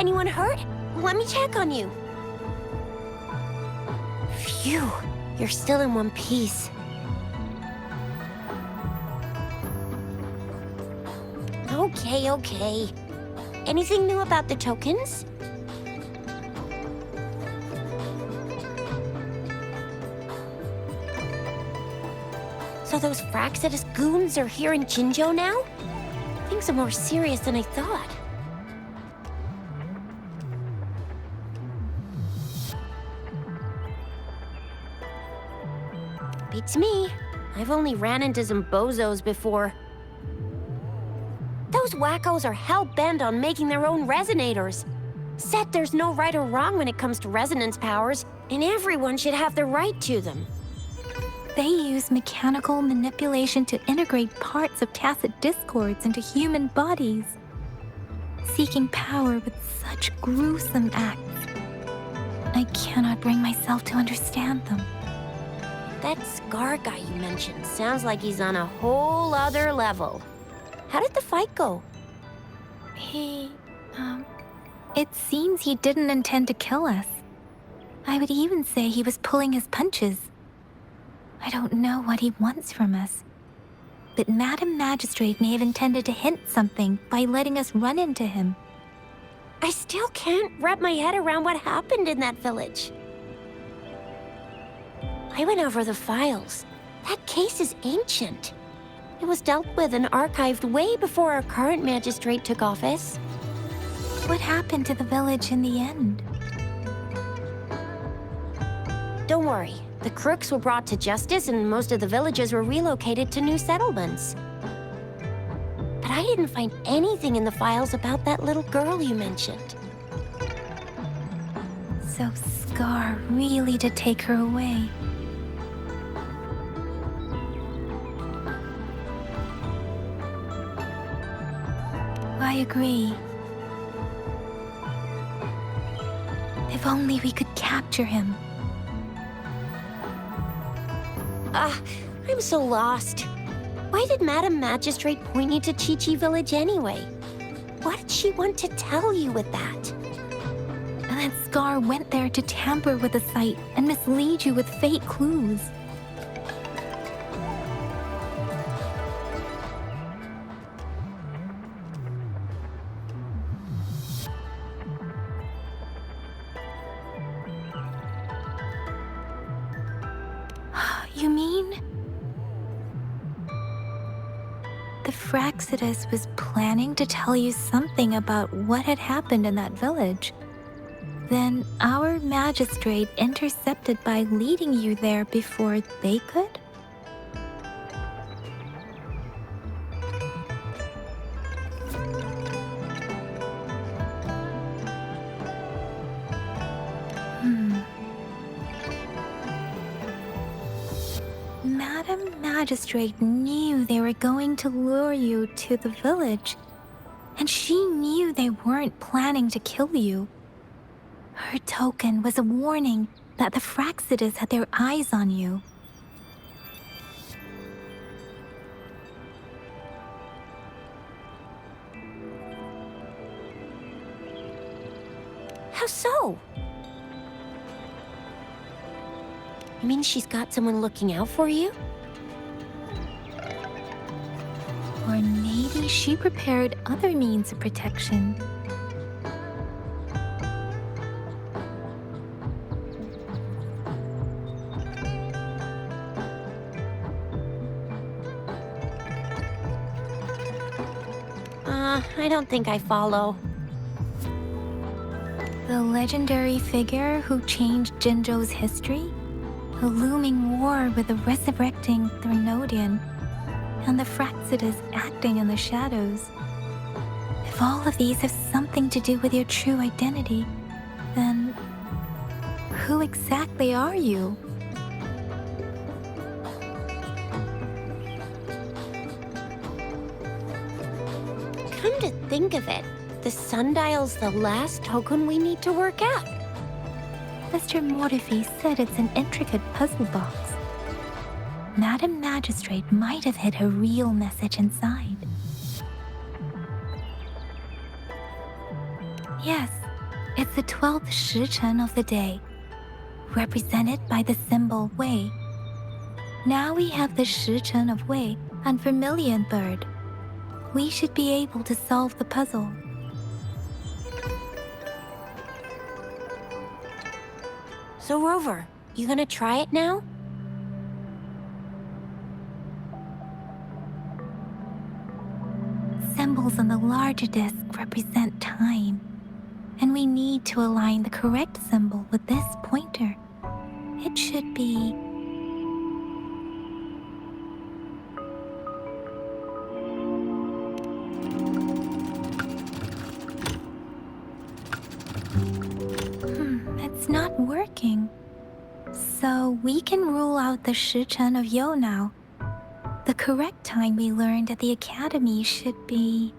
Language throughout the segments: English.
Anyone hurt? Let me check on you. Phew, you're still in one piece. Okay. Anything new about the tokens? So those Fraxidus goons are here in Jinzhou now? Things are more serious than I thought. Beats me. I've only ran into some bozos before. Those wackos are hell-bent on making their own resonators. Said there's no right or wrong when it comes to resonance powers, and everyone should have the right to them. They use mechanical manipulation to integrate parts of tacit discords into human bodies, seeking power with such gruesome acts. I cannot bring myself to understand them. That Scar guy you mentioned sounds like he's on a whole other level. How did the fight go? It seems he didn't intend to kill us. I would even say he was pulling his punches. I don't know what he wants from us. But Madam Magistrate may have intended to hint something by letting us run into him. I still can't wrap my head around what happened in that village. I went over the files. That case is ancient. It was dealt with and archived way before our current magistrate took office. What happened to the village in the end? Don't worry. The crooks were brought to justice and most of the villagers were relocated to new settlements. But I didn't find anything in the files about that little girl you mentioned. So Scar really did take her away. I agree. If only we could capture him. I'm so lost. Why did Madam Magistrate point you to Chi-Chi Village anyway? What did she want to tell you with that? And that Scar went there to tamper with the site and mislead you with fake clues. You mean? The Fraxidus was planning to tell you something about what had happened in that village. Then our magistrate intercepted by leading you there before they could? Madam Magistrate knew they were going to lure you to the village, and she knew they weren't planning to kill you. Her token was a warning that the Fraxidus had their eyes on you. How so? You mean she's got someone looking out for you? Or maybe she prepared other means of protection. I don't think I follow. The legendary figure who changed Jinzhou's history? A looming war with the resurrecting Threnodian, and the Fraxidus acting in the shadows. If all of these have something to do with your true identity, then who exactly are you? Come to think of it, the sundial's the last token we need to work out. Mr. Mortefi said it's an intricate puzzle box. Madam Magistrate might have hid her real message inside. Yes, the 12th 时辰 of the day, represented by the symbol Wei. Now we have the 时辰 of Wei and Vermilion Bird. We should be able to solve the puzzle. So, Rover, you gonna try it now? Symbols on the larger disc represent time, and we need to align the correct symbol with this pointer. It should be... it's not working. So we can rule out the 时辰 of Yo now. The correct time we learned at the academy should be...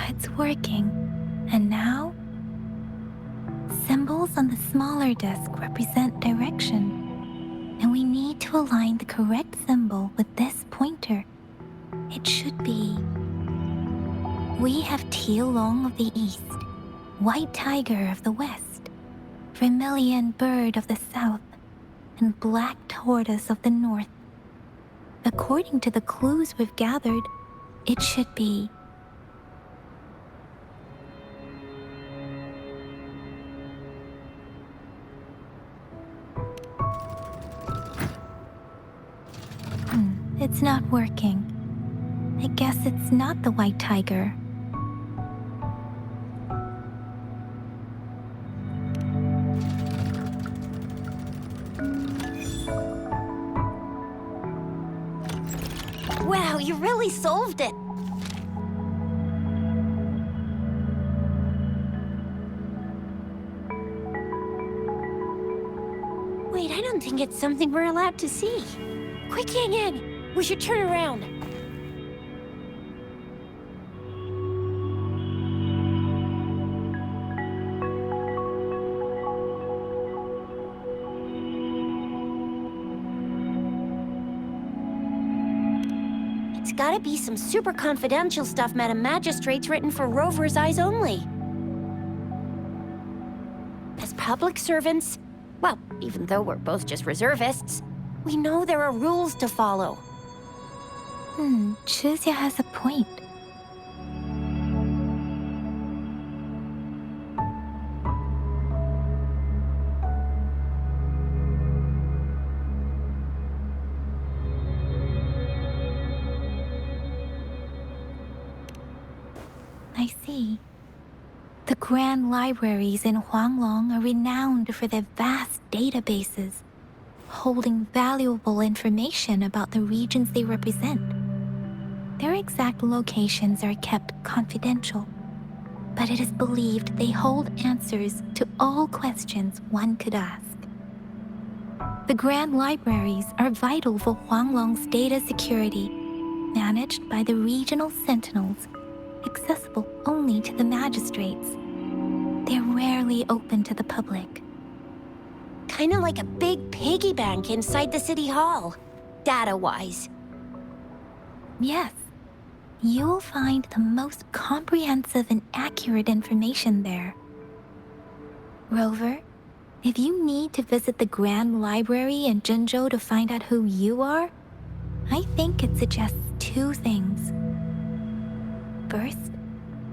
it's working. And now? Symbols on the smaller disc represent direction, and we need to align the correct symbol with this pointer. It should be... We have Huanglong of the east, White Tiger of the west, Vermilion Bird of the south, and Black Tortoise of the north. According to the clues we've gathered, it should be... It's not working. I guess it's not the White Tiger. Wow, you really solved it! Wait, I don't think it's something we're allowed to see. Quick, Yang Yang! We should turn around. It's gotta be some super confidential stuff Madam Magistrate's written for Rover's eyes only. As public servants, well, even though we're both just reservists, we know there are rules to follow. Chuzia has a point. I see. The grand libraries in Huanglong are renowned for their vast databases, holding valuable information about the regions they represent. Their exact locations are kept confidential, but it is believed they hold answers to all questions one could ask. The grand libraries are vital for Huanglong's data security, managed by the regional sentinels, accessible only to the magistrates. They're rarely open to the public. Kinda like a big piggy bank inside the city hall, data-wise. Yes. You'll find the most comprehensive and accurate information there. Rover, if you need to visit the Grand Library in Jinzhou to find out who you are, I think it suggests two things. First,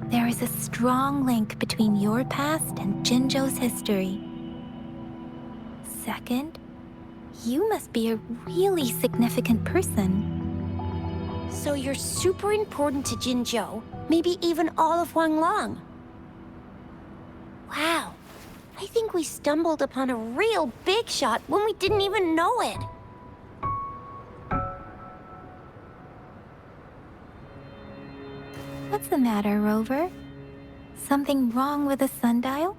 there is a strong link between your past and Jinzhou's history. Second, you must be a really significant person. So you're super important to Jinzhou, maybe even all of Huanglong. Wow, I think we stumbled upon a real big shot when we didn't even know it. What's the matter, Rover? Something wrong with the sundial?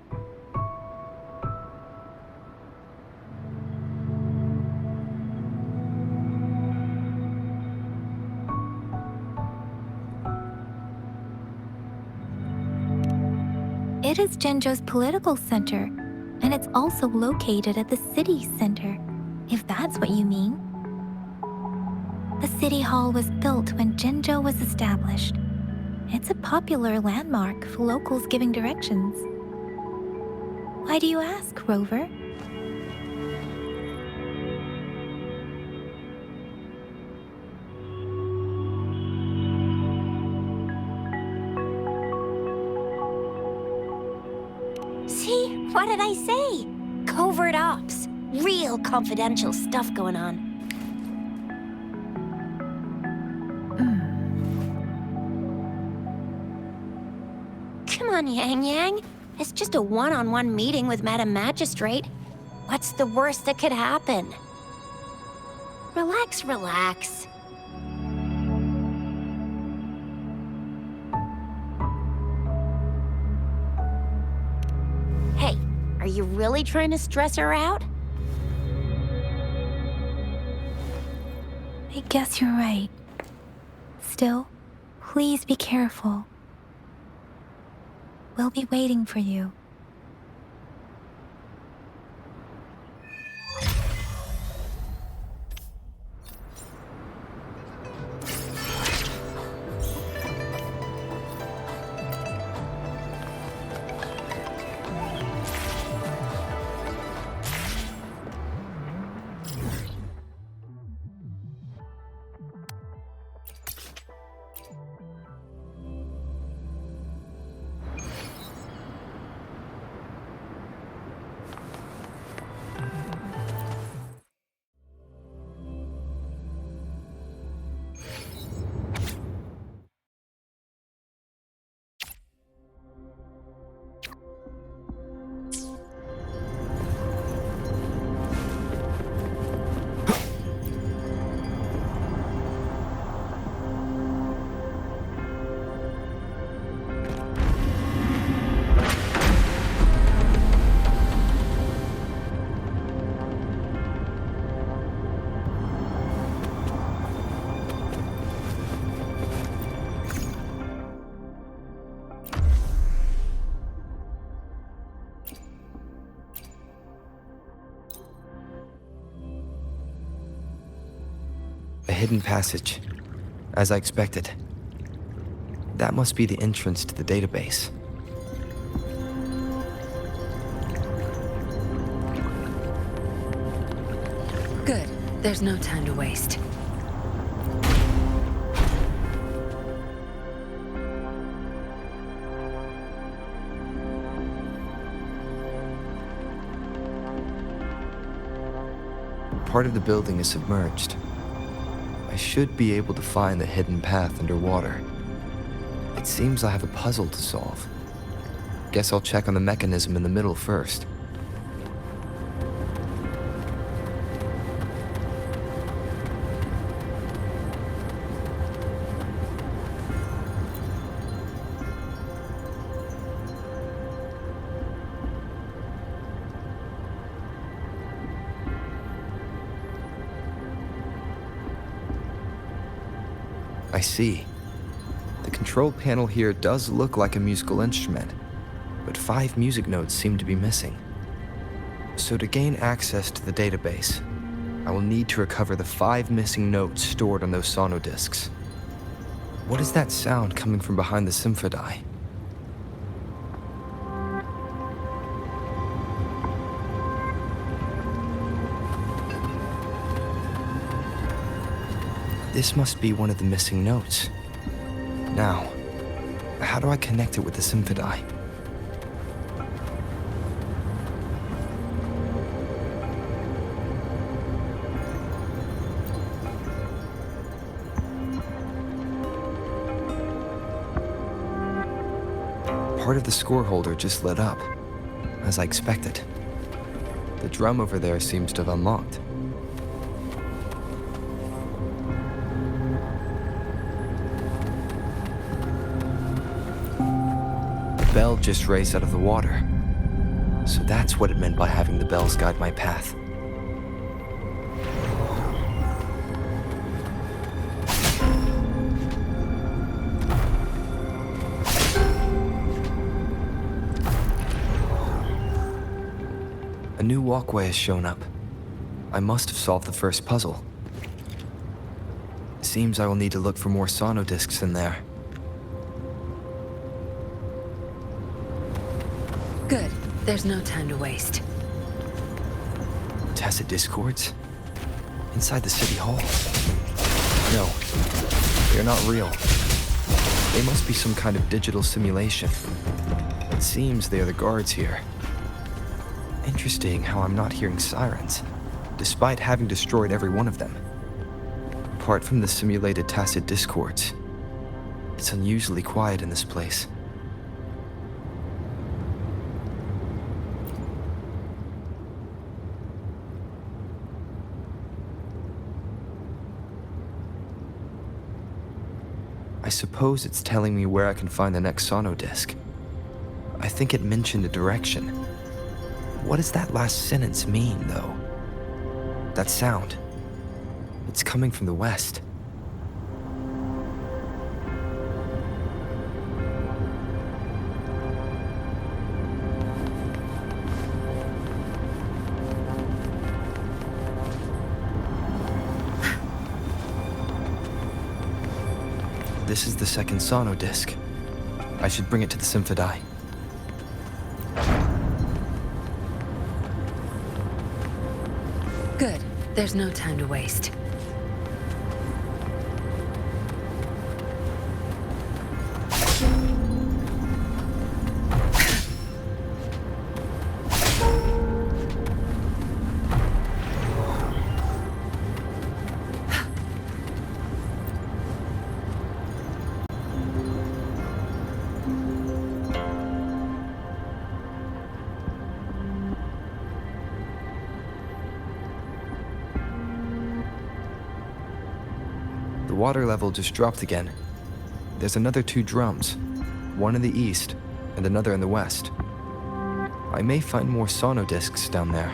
It is Jinzhou's political center, and it's also located at the city center, if that's what you mean. City Hall was built when Jinzhou was established. It's a popular landmark for locals giving directions. Why do you ask, Rover? See? What did I say? Covert ops. Real confidential stuff going on. Come on, Yang Yang. It's just a one-on-one meeting with Madam Magistrate. What's the worst that could happen? Relax, relax. Hey, are you really trying to stress her out? I guess you're right. Still, please be careful. We'll be waiting for you. A hidden passage, as I expected. That must be the entrance to the database. Good. There's no time to waste. Part of the building is submerged. I should be able to find the hidden path underwater. It seems I have a puzzle to solve. Guess I'll check on the mechanism in the middle first. I see. The control panel here does look like a musical instrument, but 5 music notes seem to be missing. So to gain access to the database, I will need to recover the 5 missing notes stored on those sonodiscs. What is that sound coming from behind the symphodi? This must be one of the missing notes. Now, how do I connect it with the symphodi? Part of the score holder just lit up, as I expected. The drum over there seems to have unlocked. The bell just raised out of the water. So that's what it meant by having the bells guide my path. A new walkway has shown up. I must have solved the first puzzle. Seems I will need to look for more sono discs in there. Good. There's no time to waste. Tacit discords? Inside the city hall? No, they're not real. They must be some kind of digital simulation. It seems they are the guards here. Interesting how I'm not hearing sirens, despite having destroyed every one of them. Apart from the simulated tacit discords, it's unusually quiet in this place. I suppose it's telling me where I can find the next sono disc. I think it mentioned a direction. What does that last sentence mean, though? That sound. It's coming from the west. This is the second sono disc. I should bring it to the Symphodi. Good. There's no time to waste. The water level just dropped again. There's another 2 drums, one in the east and another in the west. I may find more sono discs down there.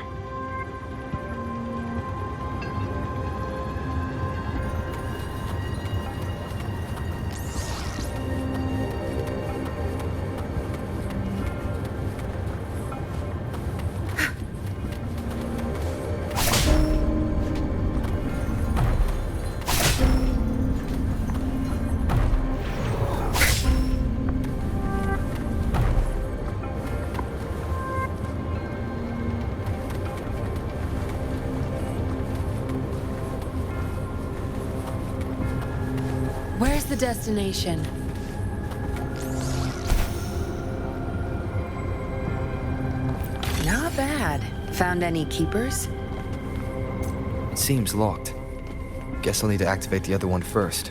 Where's the destination? Not bad. Found any keepers? It seems locked. Guess I'll need to activate the other one first.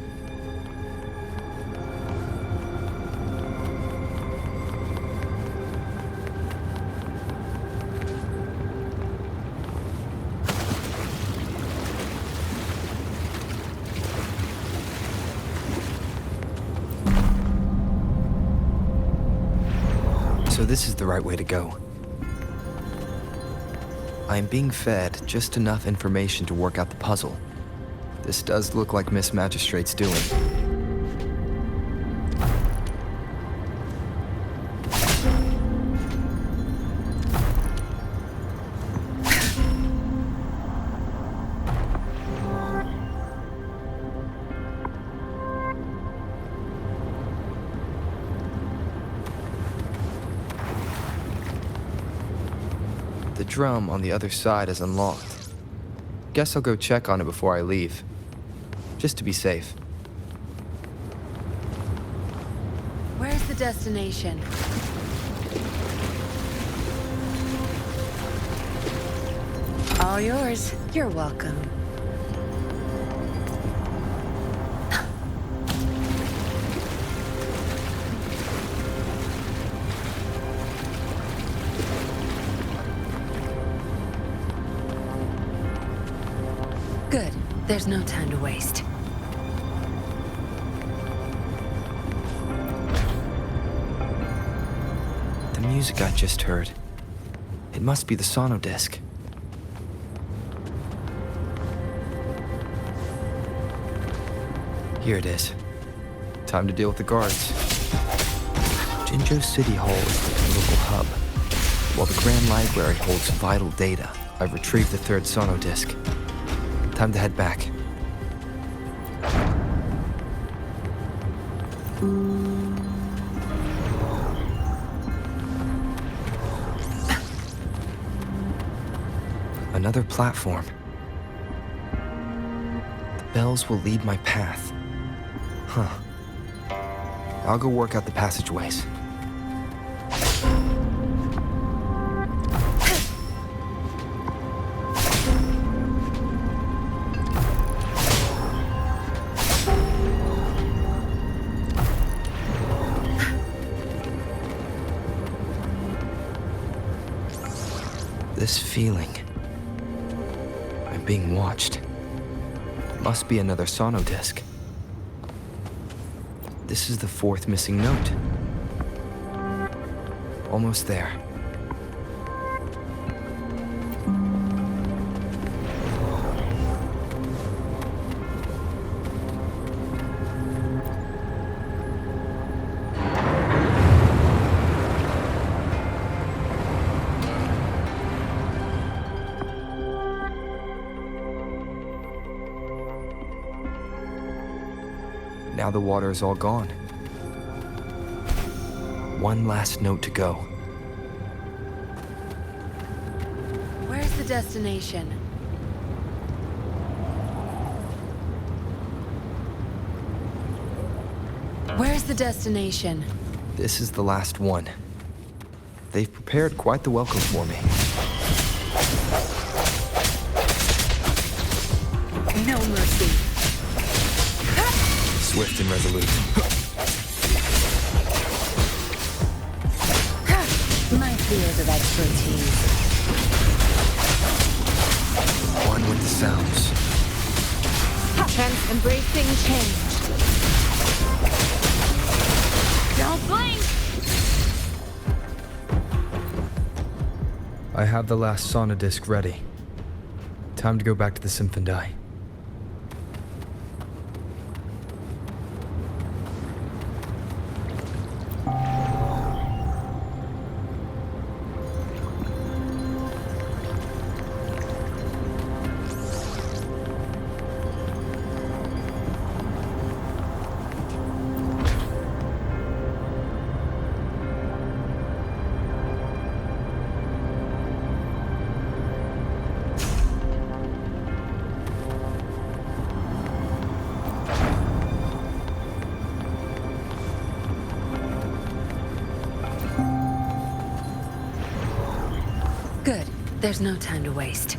So this is the right way to go. I am being fed just enough information to work out the puzzle. This does look like Miss Magistrate's doing. The drum on the other side is unlocked. Guess I'll go check on it before I leave, just to be safe. Where's the destination? All yours. You're welcome. Good. There's no time to waste. The music I just heard. It must be the sono disc. Here it is. Time to deal with the guards. Jinzhou City Hall is the political hub, while the Grand Library holds vital data. I've retrieved the third sono disc. Time to head back. Another platform. The bells will lead my path. Huh. I'll go work out the passageways. This feeling. I'm being watched. Must be another sono disc. This is the fourth missing note. Almost there. Now the water is all gone. One last note to go. Where's the destination? Where's the destination? This is the last one. They've prepared quite the welcome for me. No mercy. Swift and resolute. My field of expertise. One with the sounds. Embracing change. Don't blink! I have the last sauna disc ready. Time to go back to the Symphondai. Good. There's no time to waste.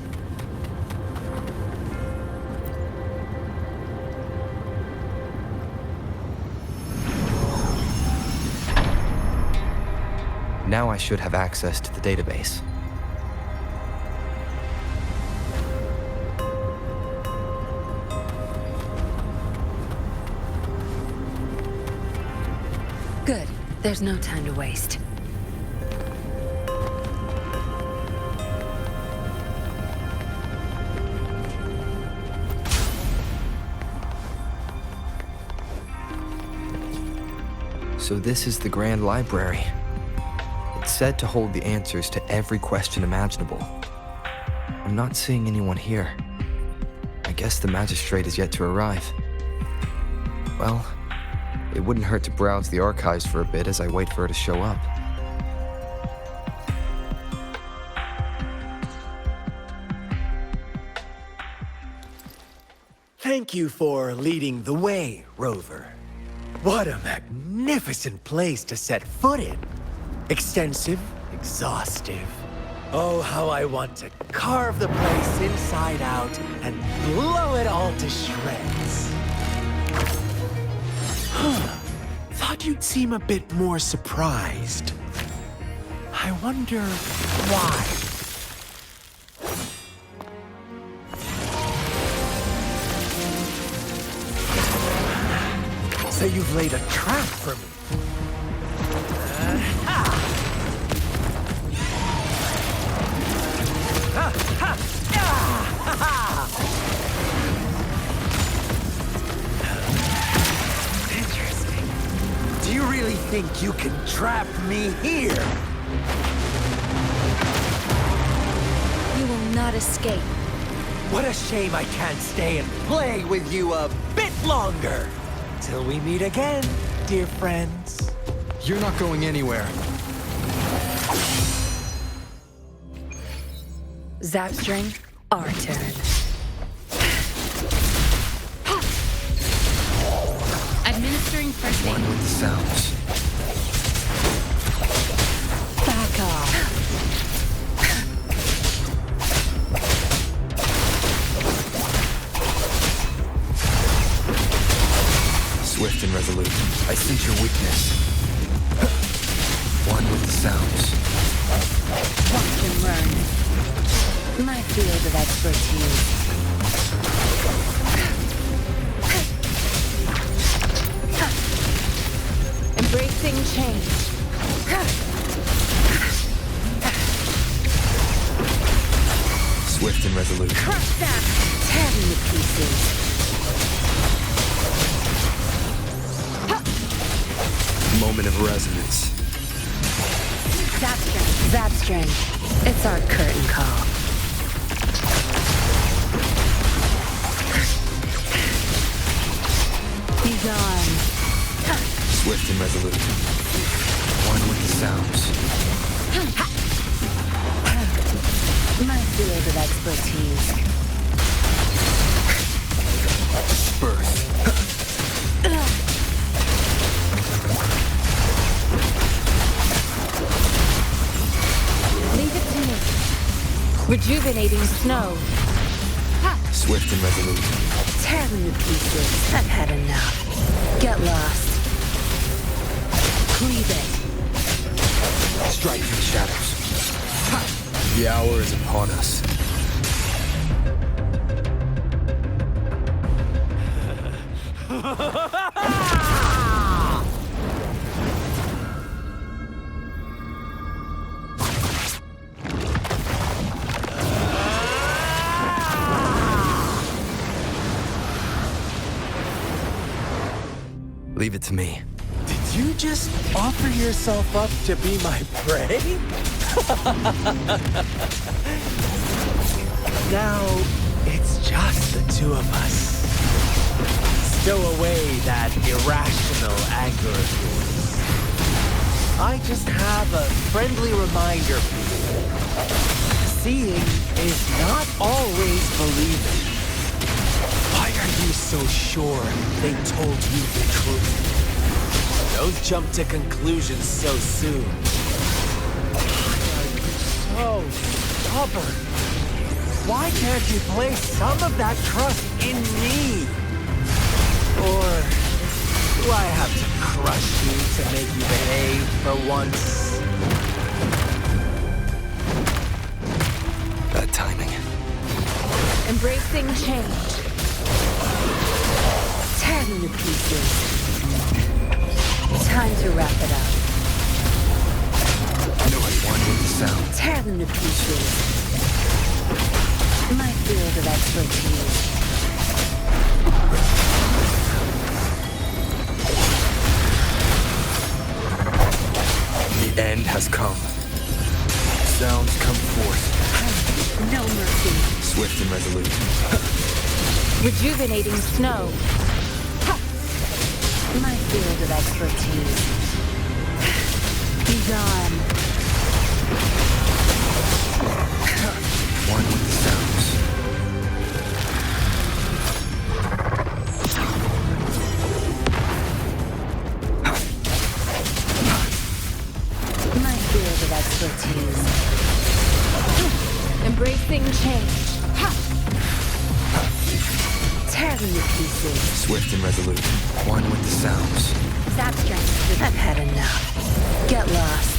Now I should have access to the database. Good. There's no time to waste. So this is the Grand Library. It's said to hold the answers to every question imaginable. I'm not seeing anyone here. I guess the magistrate is yet to arrive. Well, it wouldn't hurt to browse the archives for a bit as I wait for her to show up. Thank you for leading the way, Rover. What a magnificent place to set foot in. Extensive, exhaustive. Oh, how I want to carve the place inside out and blow it all to shreds. Thought you'd seem a bit more surprised. I wonder why. So you've laid a trap for me. Interesting. Do you really think you can trap me here? You will not escape. What a shame I can't stay and play with you a bit longer. Till we meet again. dear friends. You're not going anywhere. Zapstring, our turn. Administering first aid. One with the sounds. Back off. Swift and resolute. I sense your weakness. One with the sounds. Watch and learn. My field of expertise. Embracing change. Swift and resolute. Crush that! Tear them to pieces. Moment of resonance. Zapstring. It's our curtain call. Be gone. Swift and resolute. One with the sounds. My field of expertise. Birth. Leave it to me. Rejuvenating snow. Swift and resolute. Tear them to pieces. I've had enough. Get lost. Cleave it. Strike through the shadows. The hour is upon us. Leave it to me. Did you just offer yourself up to be my prey? Now, it's just the two of us. Stow away that irrational anger of yours. I just have a friendly reminder for you. Seeing is not always believing. Why are you so sure they told you the truth? Don't jump to conclusions so soon. Why are you so stubborn? Why can't you place some of that trust in me? Or do I have to crush you to make you behave for once? Bad timing. Embracing change. Tear them to pieces. Time to wrap it up. No one with the sound. Tear them to pieces. My field of expertise. The end has come. Sounds come forth. No mercy. Swift and resolute. Rejuvenating snow. My field of expertise. Be gone. One with the sounds. My field of expertise. Embracing change. Tear them to pieces. Swift and resolute. One with the sounds. Zapstring. I've had enough. Get lost.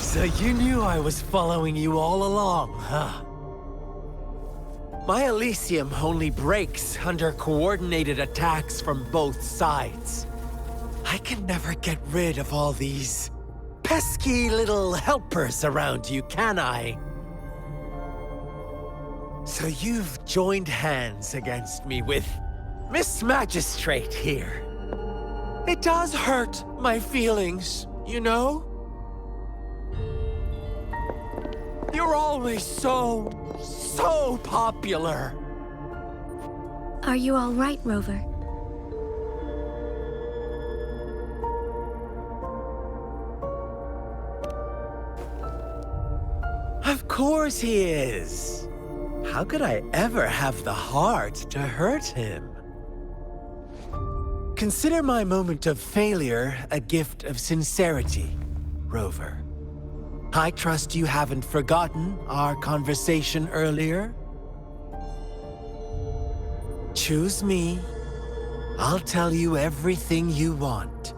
So you knew I was following you all along, huh? My Elysium only breaks under coordinated attacks from both sides. I can never get rid of all these pesky little helpers around you, can I? So you've joined hands against me with Miss Magistrate here. It does hurt my feelings, you know? You're always so popular. Are you all right, Rover? Of course he is. How could I ever have the heart to hurt him? Consider my moment of failure a gift of sincerity, Rover. I trust you haven't forgotten our conversation earlier. Choose me. I'll tell you everything you want.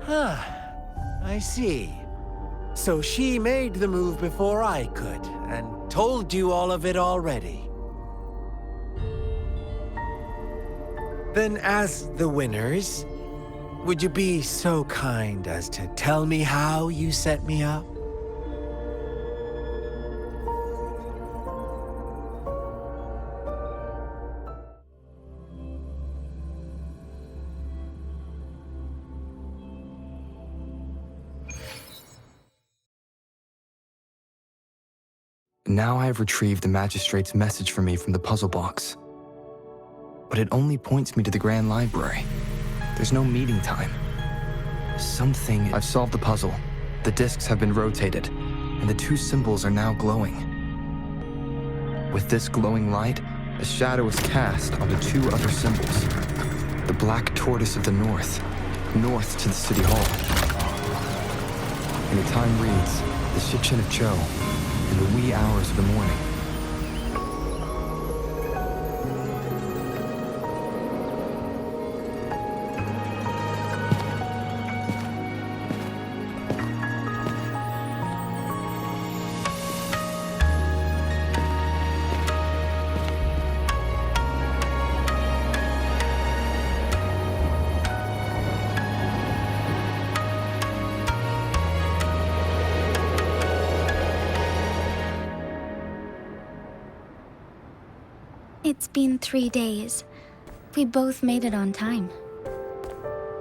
Huh. I see. So she made the move before I could, and told you all of it already. Then as the winners, would you be so kind as to tell me how you set me up? Now I have retrieved the magistrate's message for me from the puzzle box. But it only points me to the Grand Library. There's no meeting time. I've solved the puzzle. The discs have been rotated, and the two symbols are now glowing. With this glowing light, a shadow is cast onto two other symbols. The black tortoise of the north to the city hall. And the time reads, the Shichen of Zhou, in the wee hours of the morning. It's been 3 days. We both made it on time.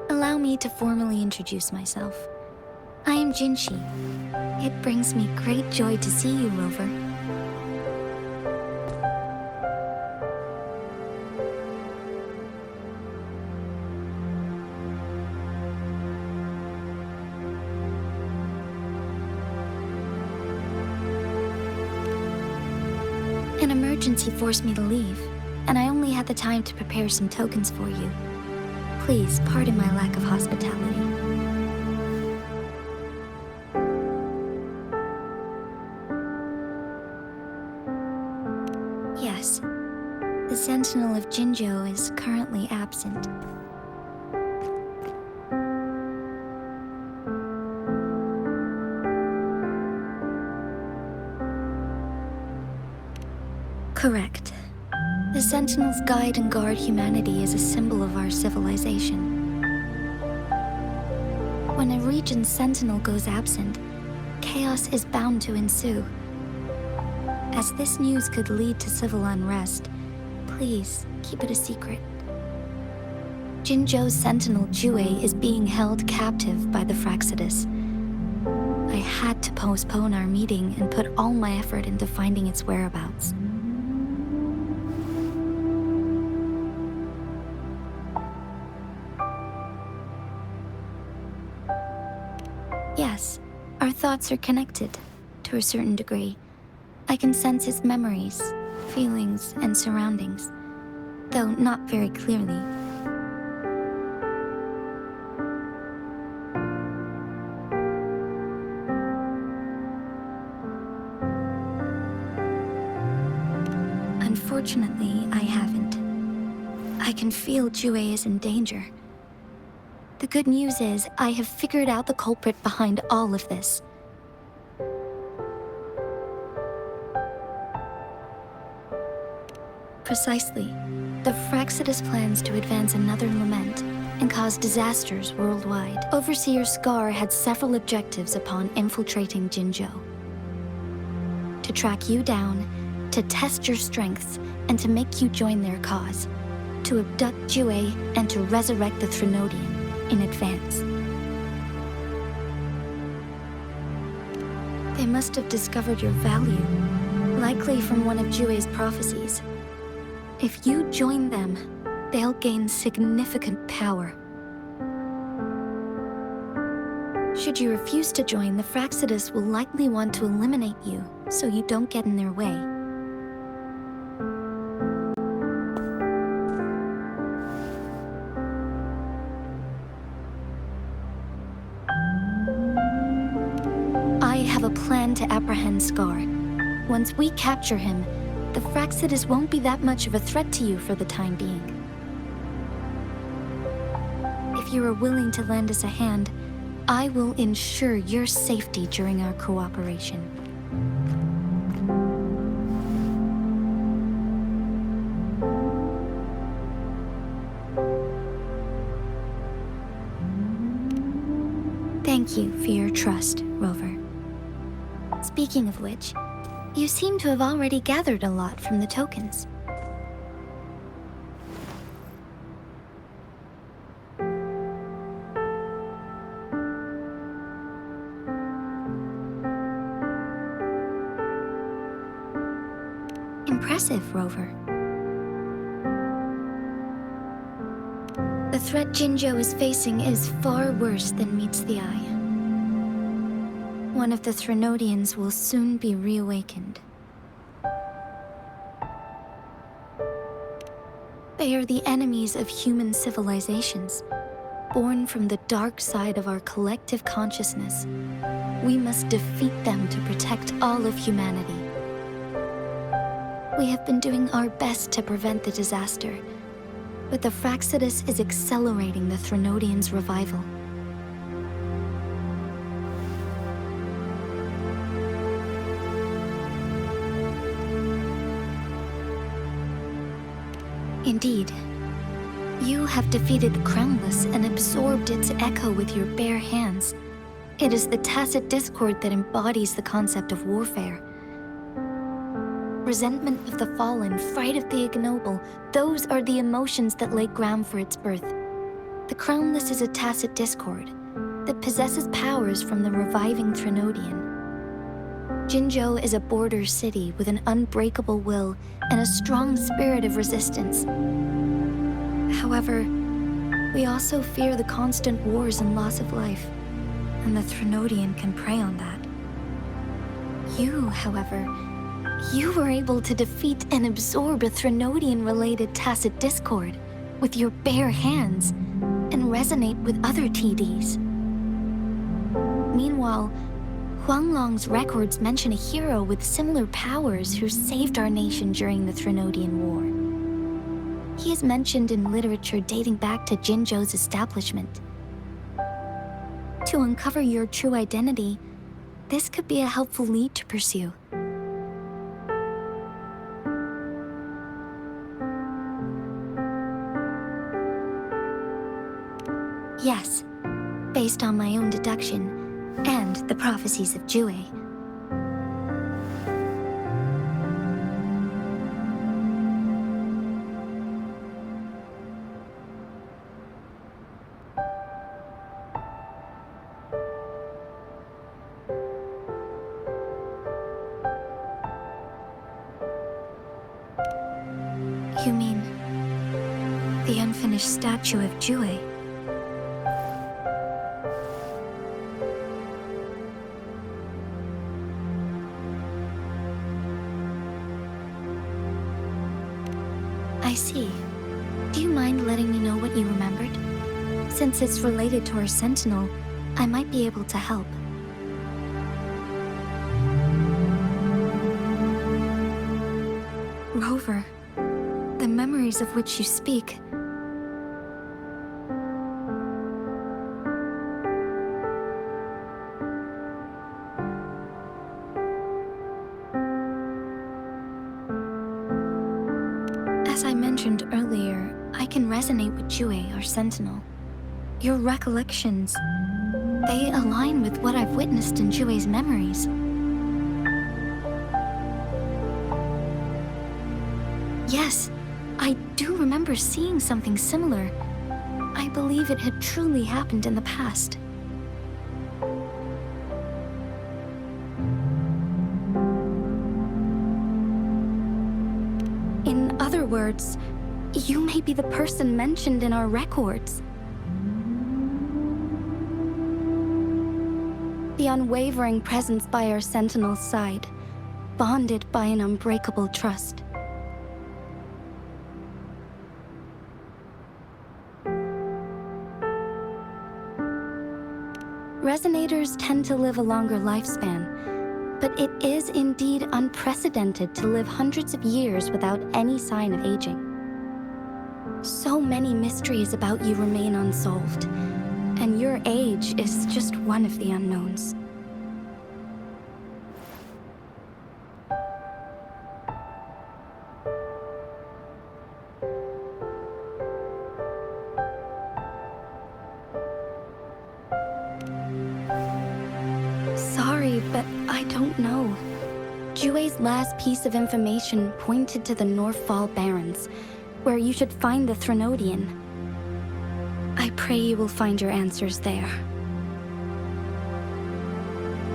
Allow me to formally introduce myself. I am Jinzhou. It brings me great joy to see you, Rover. An emergency forced me to leave, and I only had the time to prepare some tokens for you. Please pardon my lack of hospitality. Yes, the Sentinel of Jinzhou is currently absent. Correct. The Sentinels guide and guard humanity as a symbol of our civilization. When a region's Sentinel goes absent, chaos is bound to ensue. As this news could lead to civil unrest, please keep it a secret. Jinzhou's Sentinel Jue is being held captive by the Fraxidus. I had to postpone our meeting and put all my effort into finding its whereabouts. Yes, our thoughts are connected, to a certain degree. I can sense his memories, feelings, and surroundings, though not very clearly. Unfortunately, I haven't. I can feel Jue is in danger. The good news is, I have figured out the culprit behind all of this. Precisely. The Fraxidus plans to advance another lament and cause disasters worldwide. Overseer Scar had several objectives upon infiltrating Jinzhou. To track you down, to test your strengths, and to make you join their cause. To abduct Jue and to resurrect the Threnodian in advance. They must have discovered your value, likely from one of Jue's prophecies. If you join them, they'll gain significant power. Should you refuse to join, the Fraxidus will likely want to eliminate you, so you don't get in their way. I have a plan to apprehend Scar. Once we capture him, the Fraxidus won't be that much of a threat to you for the time being. If you are willing to lend us a hand, I will ensure your safety during our cooperation. Thank you for your trust, Rover. Speaking of which, you seem to have already gathered a lot from the tokens. Impressive, Rover. The threat Jinzhou is facing is far worse than meets the eye. One of the Threnodians will soon be reawakened. They are the enemies of human civilizations, born from the dark side of our collective consciousness. We must defeat them to protect all of humanity. We have been doing our best to prevent the disaster, but the Fraxidus is accelerating the Threnodians' revival. Indeed, you have defeated the Crownless and absorbed its echo with your bare hands. It is the tacit discord that embodies the concept of warfare. Resentment of the fallen, fright of the ignoble, those are the emotions that lay ground for its birth. The Crownless is a tacit discord that possesses powers from the reviving Threnodian. Jinzhou is a border city with an unbreakable will and a strong spirit of resistance. However, we also fear the constant wars and loss of life, and the Threnodian can prey on that. You, however, you were able to defeat and absorb a Threnodian-related tacit discord with your bare hands and resonate with other TDs. Meanwhile, Huanglong's records mention a hero with similar powers who saved our nation during the Threnodian War. He is mentioned in literature dating back to Jinzhou's establishment. To uncover your true identity, this could be a helpful lead to pursue. Yes, based on my own deduction and the prophecies of Jue. You mean the unfinished statue of Jue? I see. Do you mind letting me know what you remembered? Since it's related to our Sentinel, I might be able to help. Rover, the memories of which you speak. mentioned earlier, I can resonate with Jue, our sentinel. Your recollections, they align with what I've witnessed in Jue's memories. Yes, I do remember seeing something similar. I believe it had truly happened in the past. In other words, you may be the person mentioned in our records. The unwavering presence by our sentinel's side, bonded by an unbreakable trust. Resonators tend to live a longer lifespan, but it is indeed unprecedented to live hundreds of years without any sign of aging. So many mysteries about you remain unsolved, and your age is just one of the unknowns. Sorry, but I don't know. Jue's last piece of information pointed to the Northfall Barrens, where you should find the Threnodian. I pray you will find your answers there.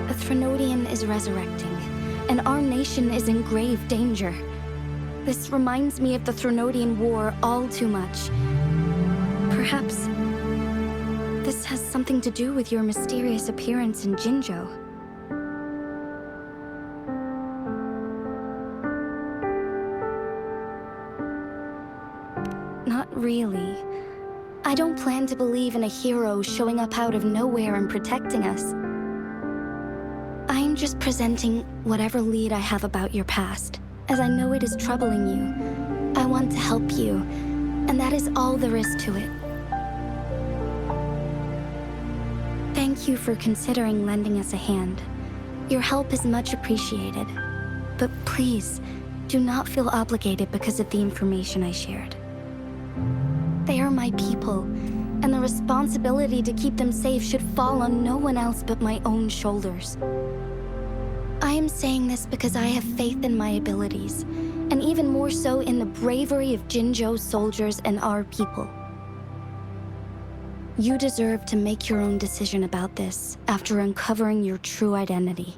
The Threnodian is resurrecting, and our nation is in grave danger. This reminds me of the Threnodian War all too much. Perhaps this has something to do with your mysterious appearance in Jinzhou. Not really. I don't plan to believe in a hero showing up out of nowhere and protecting us. I'm just presenting whatever lead I have about your past, as I know it is troubling you. I want to help you, and that is all there is to it. Thank you for considering lending us a hand. Your help is much appreciated. But please, do not feel obligated because of the information I shared. They are my people, and the responsibility to keep them safe should fall on no one else but my own shoulders. I am saying this because I have faith in my abilities, and even more so in the bravery of Jinzhou soldiers and our people. You deserve to make your own decision about this after uncovering your true identity.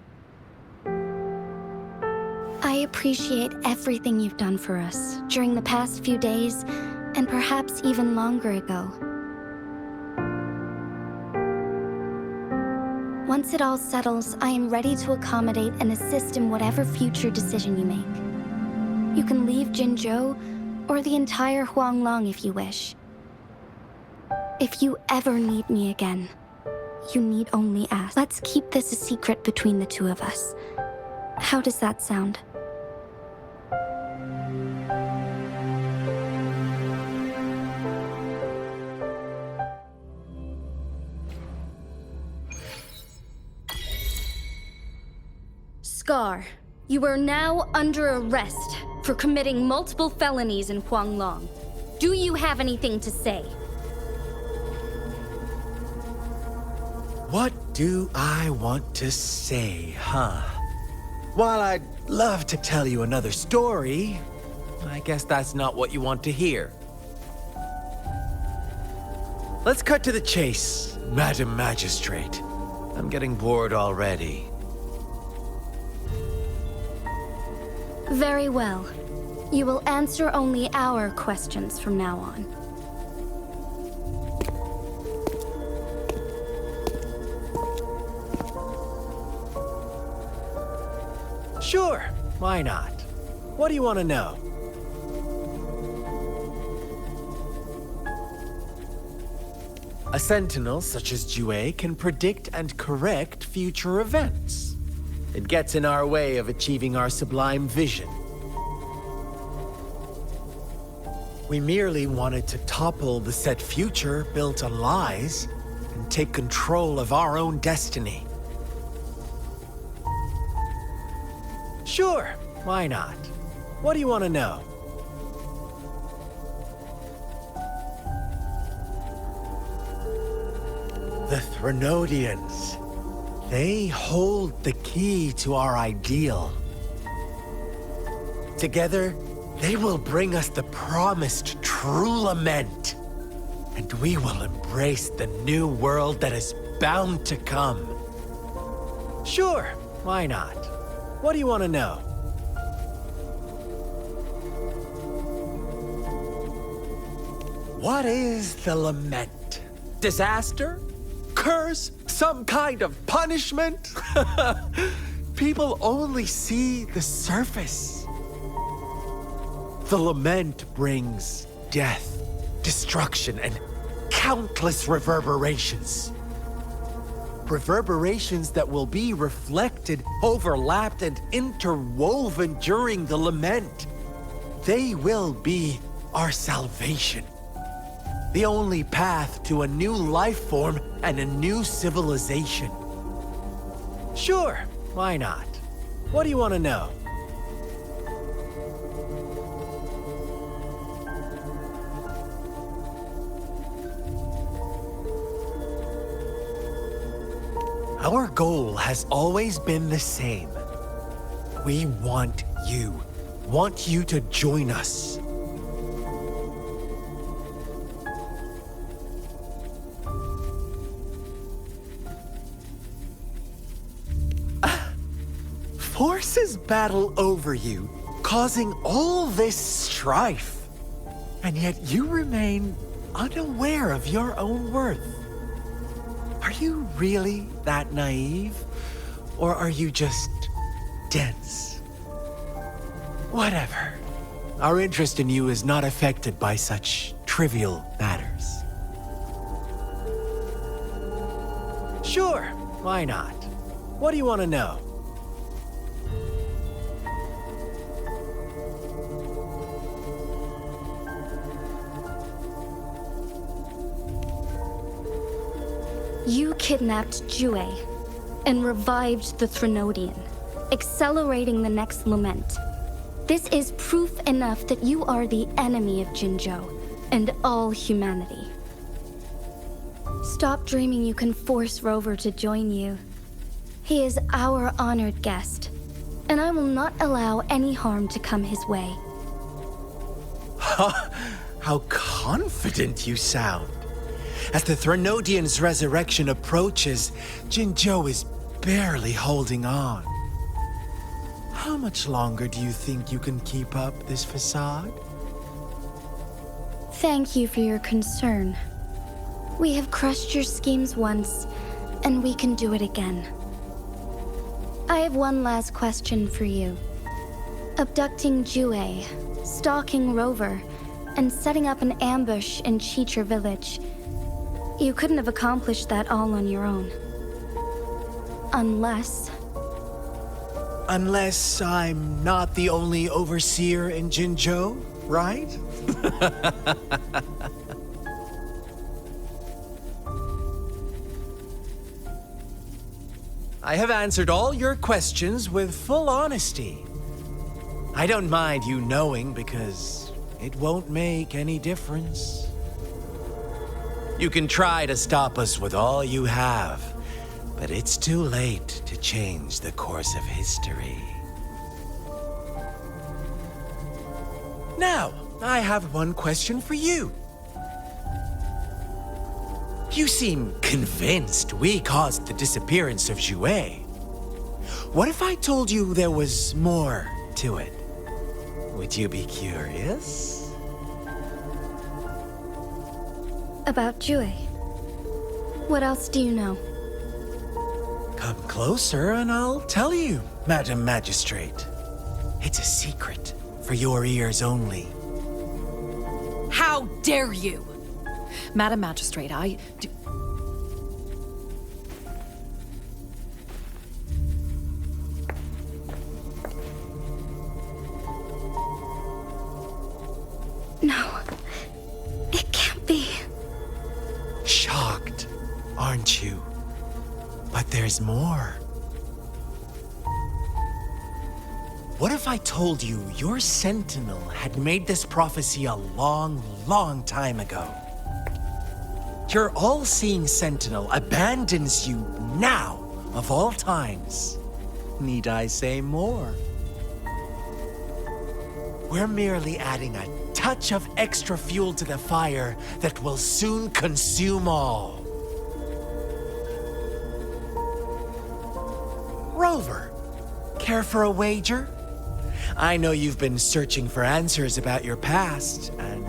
I appreciate everything you've done for us during the past few days, and perhaps even longer ago. Once it all settles, I am ready to accommodate and assist in whatever future decision you make. You can leave Jinzhou, or the entire Huanglong if you wish. If you ever need me again, you need only ask. Let's keep this a secret between the two of us. How does that sound? Scar, you are now under arrest for committing multiple felonies in Huanglong. Do you have anything to say? What do I want to say, huh? While I'd love to tell you another story, I guess that's not what you want to hear. Let's cut to the chase, Madam Magistrate. I'm getting bored already. Very well. You will answer only our questions from now on. Sure, why not? What do you want to know? A sentinel such as Jue can predict and correct future events. It gets in our way of achieving our sublime vision. We merely wanted to topple the set future built on lies and take control of our own destiny. Sure, why not? What do you want to know? The Threnodians. They hold the key to our ideal. Together, they will bring us the promised true lament. And we will embrace the new world that is bound to come. Sure, why not? What do you want to know? What is the lament? Disaster? Curse? Some kind of punishment? People only see the surface. The lament brings death, destruction, and countless reverberations. Reverberations that will be reflected, overlapped, and interwoven during the lament. They will be our salvation. The only path to a new life form and a new civilization. Sure, why not? What do you want to know? Our goal has always been the same. We want you to join us. Forces battle over you, causing all this strife. And yet you remain unaware of your own worth. Are you really that naive? Or are you just dense? Whatever. Our interest in you is not affected by such trivial matters. Sure, why not? What do you want to know? You kidnapped Jue and revived the Threnodian, accelerating the next lament. This is proof enough that you are the enemy of Jinzhou and all humanity. Stop dreaming you can force Rover to join you. He is our honored guest, and I will not allow any harm to come his way. How confident you sound. As the Threnodian's resurrection approaches, Jinzhou is barely holding on. How much longer do you think you can keep up this facade? Thank you for your concern. We have crushed your schemes once, and we can do it again. I have one last question for you. Abducting Jue, stalking Rover, and setting up an ambush in Cheecher village. You couldn't have accomplished that all on your own. Unless I'm not the only overseer in Jinzhou, right? I have answered all your questions with full honesty. I don't mind you knowing because it won't make any difference. You can try to stop us with all you have, but it's too late to change the course of history. Now, I have one question for you. You seem convinced we caused the disappearance of Jue. What if I told you there was more to it? Would you be curious? about Jue. What else do you know? Come closer and I'll tell you, Madam Magistrate. It's a secret for your ears only. How dare you! Madam Magistrate, I do... No. It can't be. Shocked, aren't you? But there's more. What if I told you your sentinel had made this prophecy a long, long time ago? Your all-seeing sentinel abandons you now, of all times. Need I say more? We're merely adding a touch of extra fuel to the fire that will soon consume all. Rover, care for a wager? I know you've been searching for answers about your past, and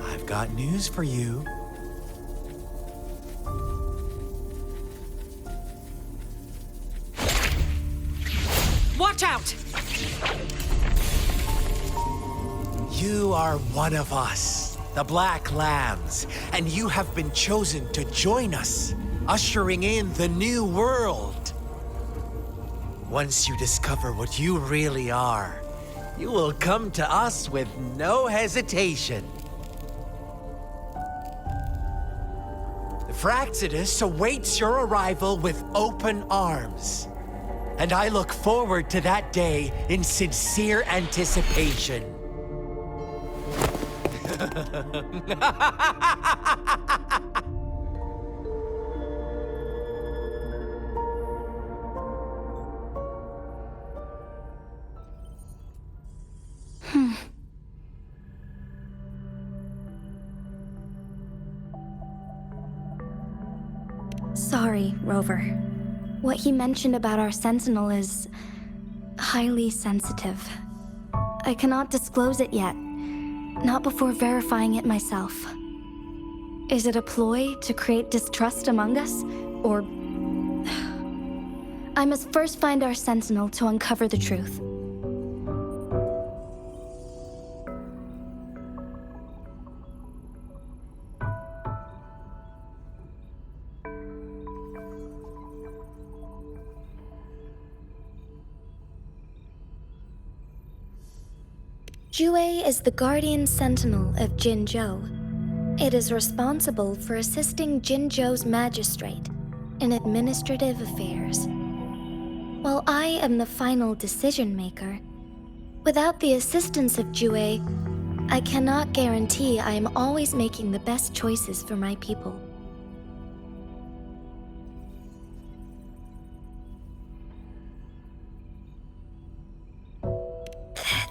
I've got news for you. Watch out! You are one of us, the Black Lambs, and you have been chosen to join us, ushering in the new world. Once you discover what you really are, you will come to us with no hesitation. The Fraxidus awaits your arrival with open arms, and I look forward to that day in sincere anticipation. Sorry, Rover. What he mentioned about our sentinel is highly sensitive. I cannot disclose it yet, not before verifying it myself. Is it a ploy to create distrust among us, or... I must first find our sentinel to uncover the truth. Jue is the guardian sentinel of Jinzhou. It is responsible for assisting Jinzhou's magistrate in administrative affairs. While I am the final decision maker, without the assistance of Jue, I cannot guarantee I am always making the best choices for my people.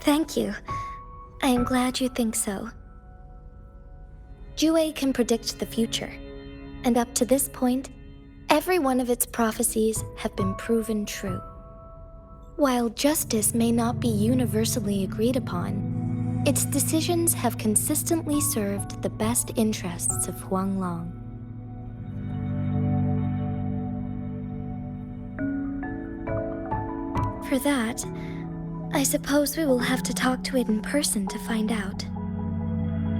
Thank you. I am glad you think so. Jue can predict the future, and up to this point, every one of its prophecies have been proven true. While justice may not be universally agreed upon, its decisions have consistently served the best interests of Huanglong. For that, I suppose we will have to talk to it in person to find out.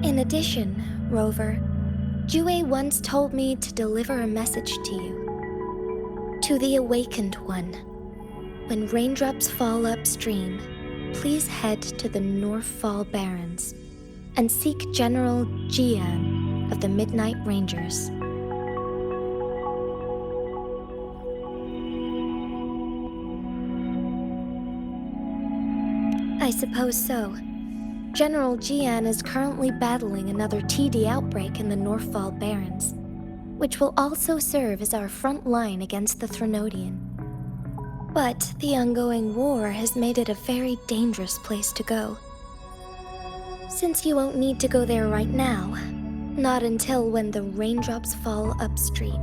In addition, Rover, Jue once told me to deliver a message to you. To the Awakened One. When raindrops fall upstream, please head to the Northfall Barrens and seek General Jian of the Midnight Rangers. I suppose so. General Jian is currently battling another TD outbreak in the Northfall Barrens, which will also serve as our front line against the Threnodian. But the ongoing war has made it a very dangerous place to go. Since you won't need to go there right now, not until when the raindrops fall upstream.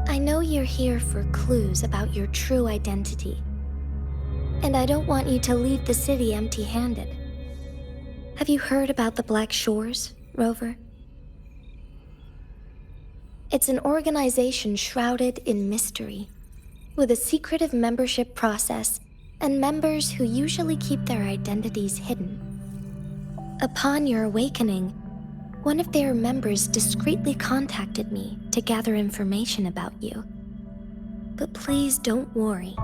I know you're here for clues about your true identity. And I don't want you to leave the city empty-handed. Have you heard about the Black Shores, Rover? It's an organization shrouded in mystery, with a secretive membership process and members who usually keep their identities hidden. Upon your awakening, one of their members discreetly contacted me to gather information about you. But please don't worry.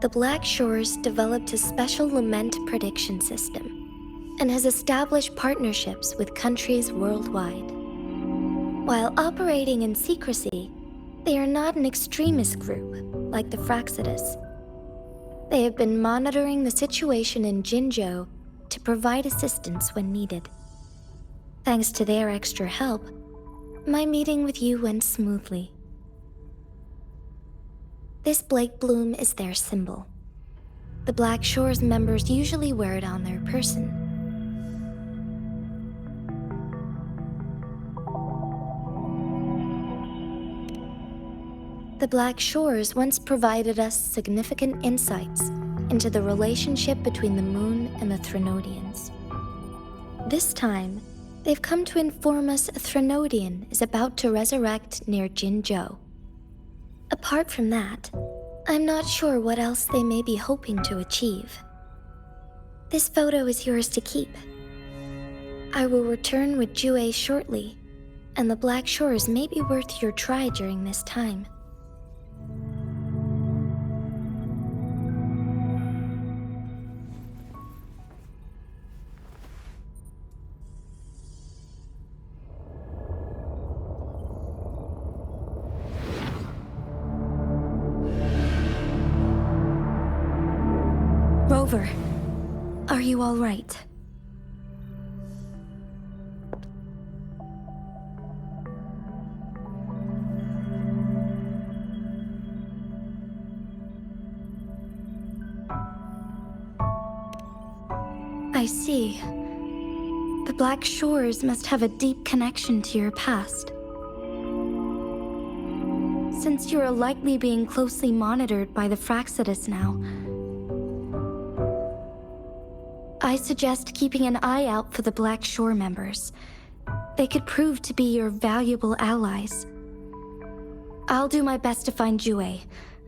The Black Shores developed a special lament prediction system and has established partnerships with countries worldwide. While operating in secrecy, they are not an extremist group like the Fraxidus. They have been monitoring the situation in Jinzhou to provide assistance when needed. Thanks to their extra help, My meeting with you went smoothly. This Blake bloom is their symbol. The Black Shores members usually wear it on their person. The Black Shores once provided us significant insights into the relationship between the moon and the Threnodians. This time, they've come to inform us a Threnodian is about to resurrect near Jinzhou. Apart from that, I'm not sure what else they may be hoping to achieve. This photo is yours to keep. I will return with Jue shortly, and the Black Shores may be worth your try during this time. Rover, are you all right? I see. The Black Shores must have a deep connection to your past. Since you are likely being closely monitored by the Fraxidus now, I suggest keeping an eye out for the Black Shore members. They could prove to be your valuable allies. I'll do my best to find Jue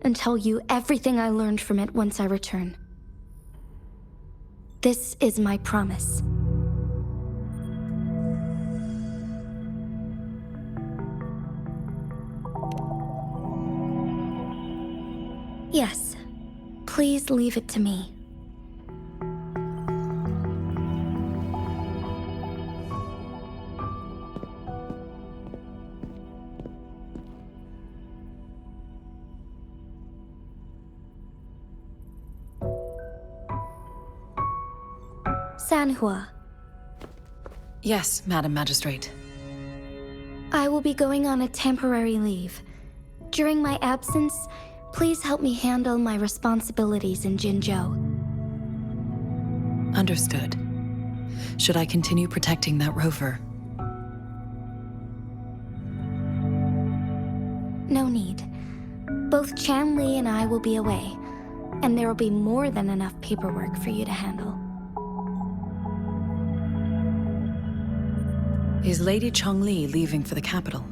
and tell you everything I learned from it once I return. This is my promise. Yes, please leave it to me. Sanhua. Yes, Madam Magistrate. I will be going on a temporary leave. During my absence, please help me handle my responsibilities in Jinzhou. Understood. Should I continue protecting that rover? No need. Both Chan Li and I will be away, and there will be more than enough paperwork for you to handle. Is Lady Chongli leaving for the capital?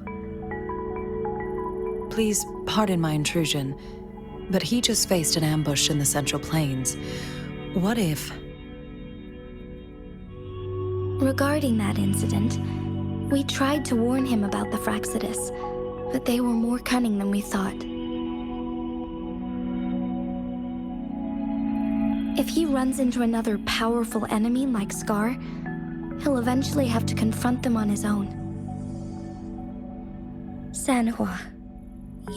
Please pardon my intrusion, but he just faced an ambush in the Central Plains. What if... Regarding that incident, we tried to warn him about the Fraxidus, but they were more cunning than we thought. If he runs into another powerful enemy like Scar, he'll eventually have to confront them on his own. Sanhua,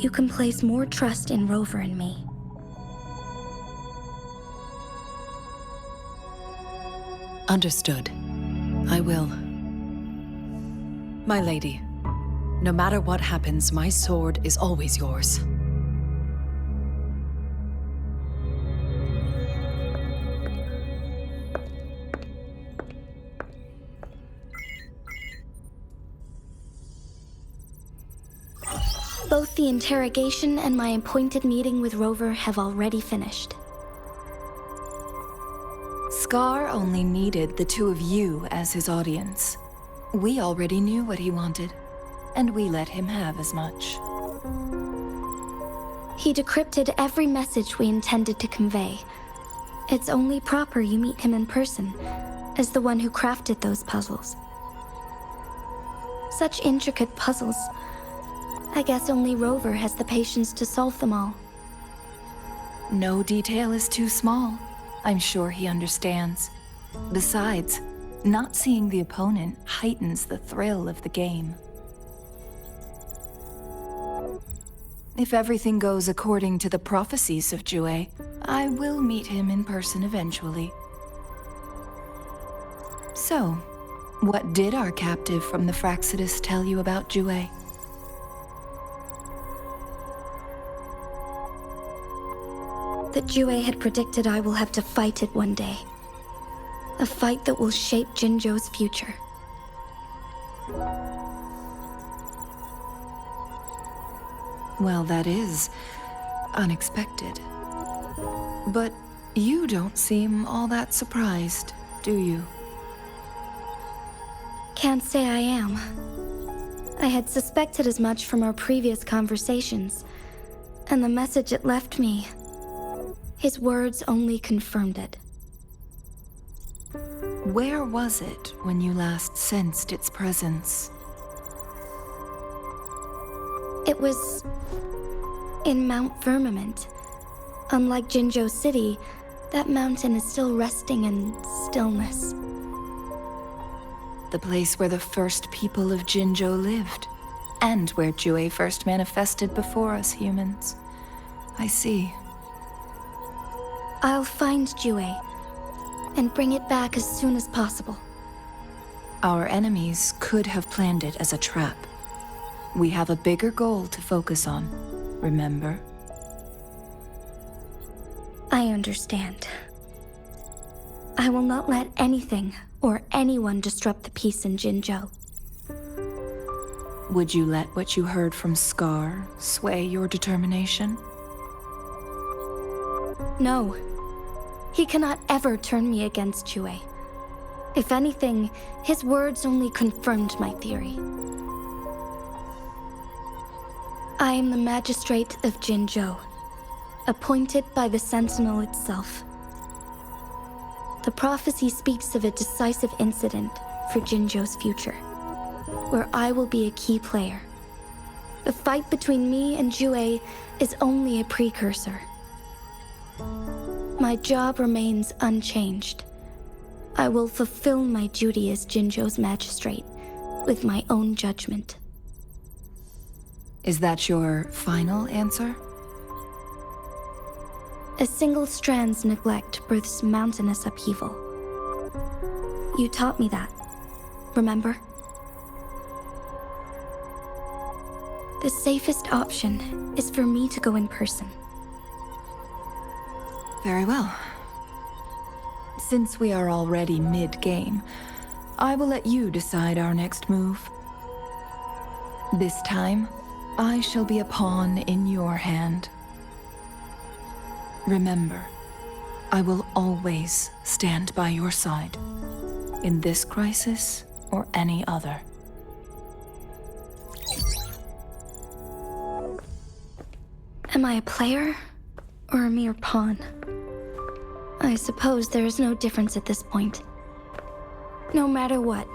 you can place more trust in Rover and me. Understood. I will. My lady, no matter what happens, my sword is always yours. Both the interrogation and my appointed meeting with Rover have already finished. Scar only needed the two of you as his audience. We already knew what he wanted, and we let him have as much. He decrypted every message we intended to convey. It's only proper you meet him in person, as the one who crafted those puzzles. Such intricate puzzles. I guess only Rover has the patience to solve them all. No detail is too small. I'm sure he understands. Besides, not seeing the opponent heightens the thrill of the game. If everything goes according to the prophecies of Jue, I will meet him in person eventually. So, What did our captive from the Fraxidus tell you about Jue? That Jue had predicted I will have to fight it one day. A fight that will shape Jinzhou's future. Well, that is unexpected. But you don't seem all that surprised, do you? Can't say I am. I had suspected as much from our previous conversations, and the message it left me, his words only confirmed it. Where was it when you last sensed its presence? It was in Mount Firmament. Unlike Jinzhou City, that mountain is still resting in stillness. The place where the first people of Jinzhou lived, and where Jue first manifested before us humans. I see. I'll find Jue and bring it back as soon as possible. Our enemies could have planned it as a trap. We have a bigger goal to focus on, remember? I understand. I will not let anything or anyone disrupt the peace in Jinzhou. Would you let what you heard from Scar sway your determination? No. He cannot ever turn me against Jue. If anything, his words only confirmed my theory. I am the magistrate of Jinzhou, appointed by the Sentinel itself. The prophecy speaks of a decisive incident for Jinzhou's future, where I will be a key player. The fight between me and Jue is only a precursor. My job remains unchanged. I will fulfill my duty as Jinzhou's magistrate with my own judgment. Is that your final answer? A single strand's neglect births mountainous upheaval. You taught me that, remember? The safest option is for me to go in person. Very well. Since we are already mid-game, I will let you decide our next move. This time, I shall be a pawn in your hand. Remember, I will always stand by your side, in this crisis or any other. Am I a player or a mere pawn? I suppose there is no difference at this point. No matter what,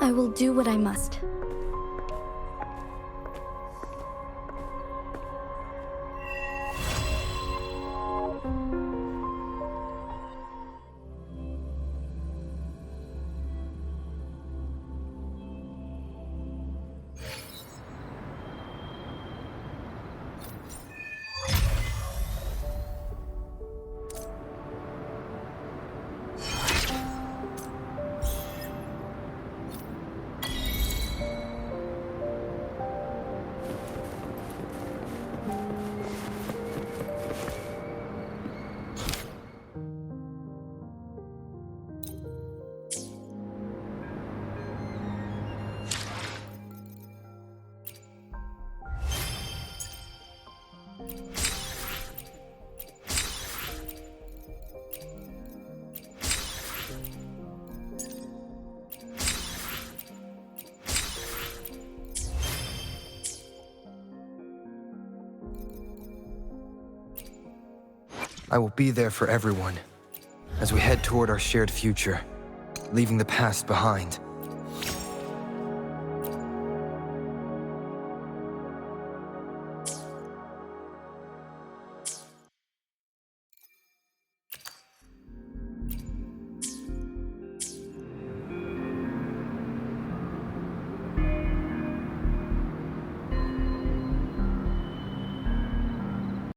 I will do what I must. I will be there for everyone as we head toward our shared future, leaving the past behind.